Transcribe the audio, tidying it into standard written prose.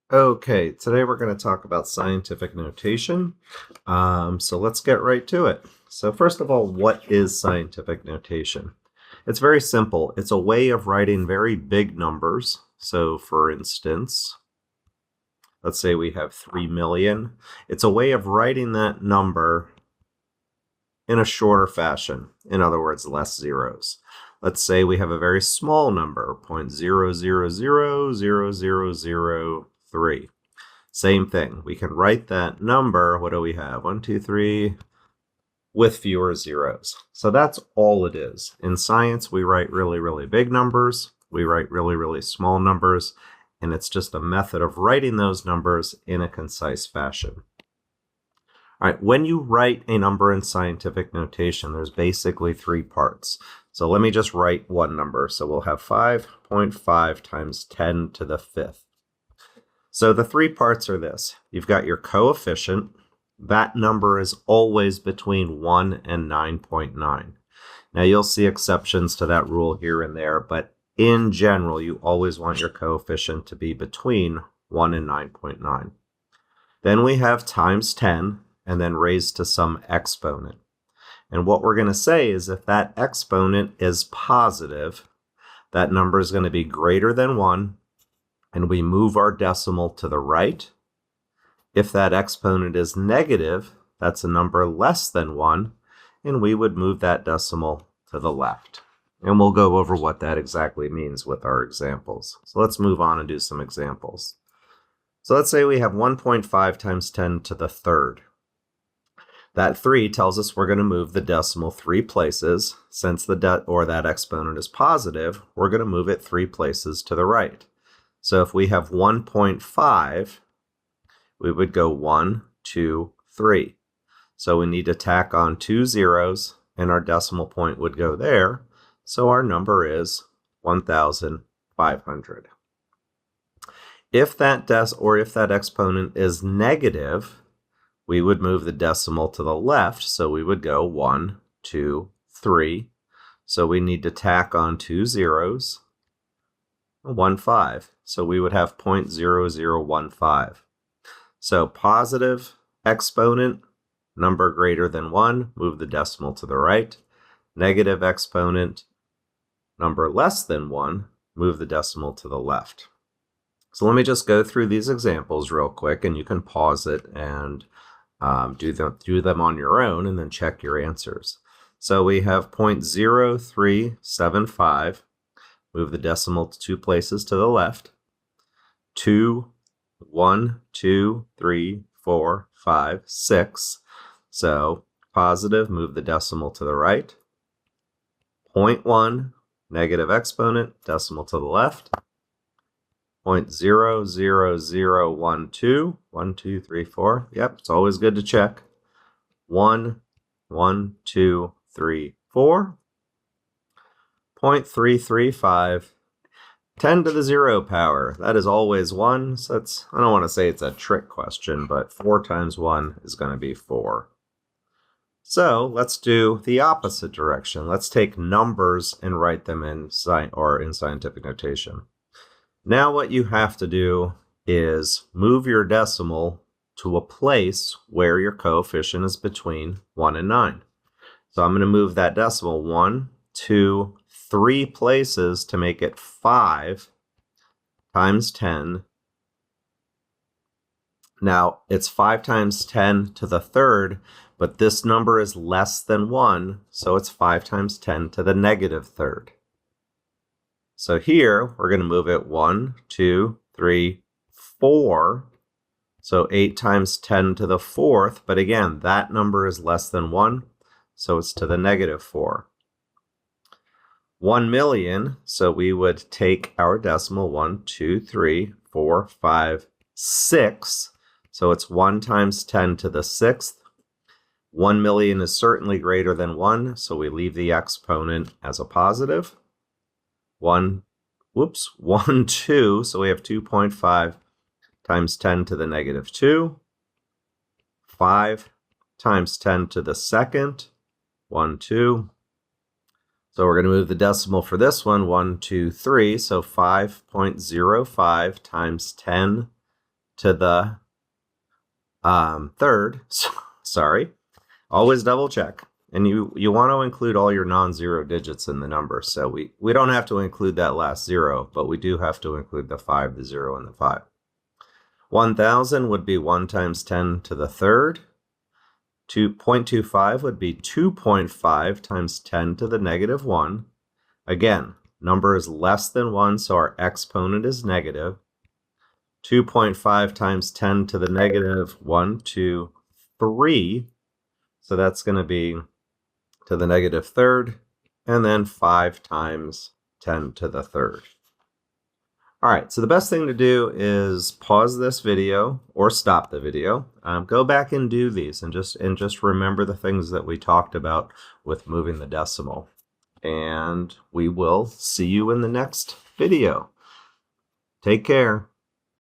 Okay, today we're going to talk about scientific notation. So let's get right to it. So first of all, what is scientific notation? It's very simple. It's a way of writing very big numbers. So for instance, let's say we have 3 million. It's a way of writing that number in a shorter fashion. In other words, less zeros. Let's say we have a very small number, 0.0000003. Same thing. We can write that number. What do we have? 1, 2, 3, with fewer zeros. So that's all it is. In science, we write really, really big numbers. We write really, really small numbers. And it's just a method of writing those numbers in a concise fashion. All right, when you write a number in scientific notation, there's basically three parts. So let me just write one number. So we'll have 5.5 times 10 to the fifth. So the three parts are this. You've got your coefficient. That number is always between 1 and 9.9. Now you'll see exceptions to that rule here and there, but in general, you always want your coefficient to be between 1 and 9.9. Then we have times 10, and then raised to some exponent. And what we're going to say is if that exponent is positive, that number is going to be greater than 1, and we move our decimal to the right. If that exponent is negative, that's a number less than 1, and we would move that decimal to the left. And we'll go over what that exactly means with our examples. So let's move on and do some examples. So let's say we have 1.5 times 10 to the third. That 3 tells us we're going to move the decimal 3 places. Since that exponent is positive, we're going to move it 3 places to the right. So if we have 1.5, we would go 1, 2, 3. So we need to tack on 2 zeros, and our decimal point would go there. So our number is 1,500. If that exponent is negative, we would move the decimal to the left. So we would go 1, 2, 3. So we need to tack on 2 zeros. 15. So we would have 0.0015. So positive exponent, number greater than 1, move the decimal to the right. Negative exponent, number less than 1, move the decimal to the left. So let me just go through these examples real quick, and you can pause it and do them on your own and then check your answers. So we have 0.0375. Move the decimal 2 places to the left. 2, 1, 2, 3, 4, 5, 6. So positive, move the decimal to the right. 0.1, negative exponent, decimal to the left. 0.00012. 1, 2, 3, 4. Yep, it's always good to check. 1, 1, 2, 3, 4. 0.335. 10 to the 0 power. That is always 1. So I don't want to say it's a trick question, but 4 times 1 is going to be 4. So let's do the opposite direction. Let's take numbers and write them in scientific notation. Now what you have to do is move your decimal to a place where your coefficient is between 1 and 9. So I'm going to move that decimal 1, 2, 3 places to make it 5 times 10. Now it's 5 times 10 to the third, but this number is less than 1, so it's 5 times 10 to the negative third. So here, we're going to move it 1, 2, 3, 4. So 8 times 10 to the fourth. But again, that number is less than 1, so it's to the negative 4. 1 million, so we would take our decimal 1, 2, 3, 4, 5, 6. So it's 1 times 10 to the sixth. 1 million is certainly greater than 1, so we leave the exponent as a positive. 1, 2, so we have 2.5 times 10 to the negative 2. 5 times 10 to the second, 1, 2. So we're going to move the decimal for this one, 1, 2, 3. So 5.05 times 10 to the third. Sorry. Always double check. And you want to include all your non-zero digits in the number. So we don't have to include that last 0, but we do have to include the 5, the 0, and the 5. 1,000 would be 1 times 10 to the third. 2.25 would be 2.5 times 10 to the negative 1. Again, number is less than 1, so our exponent is negative. 2.5 times 10 to the negative 1, 2, 3. So that's going to be to the negative third, and then 5 times 10 to the third. All right, so the best thing to do is pause this video or stop the video. Go back and do these and just remember the things that we talked about with moving the decimal. And we will see you in the next video. Take care.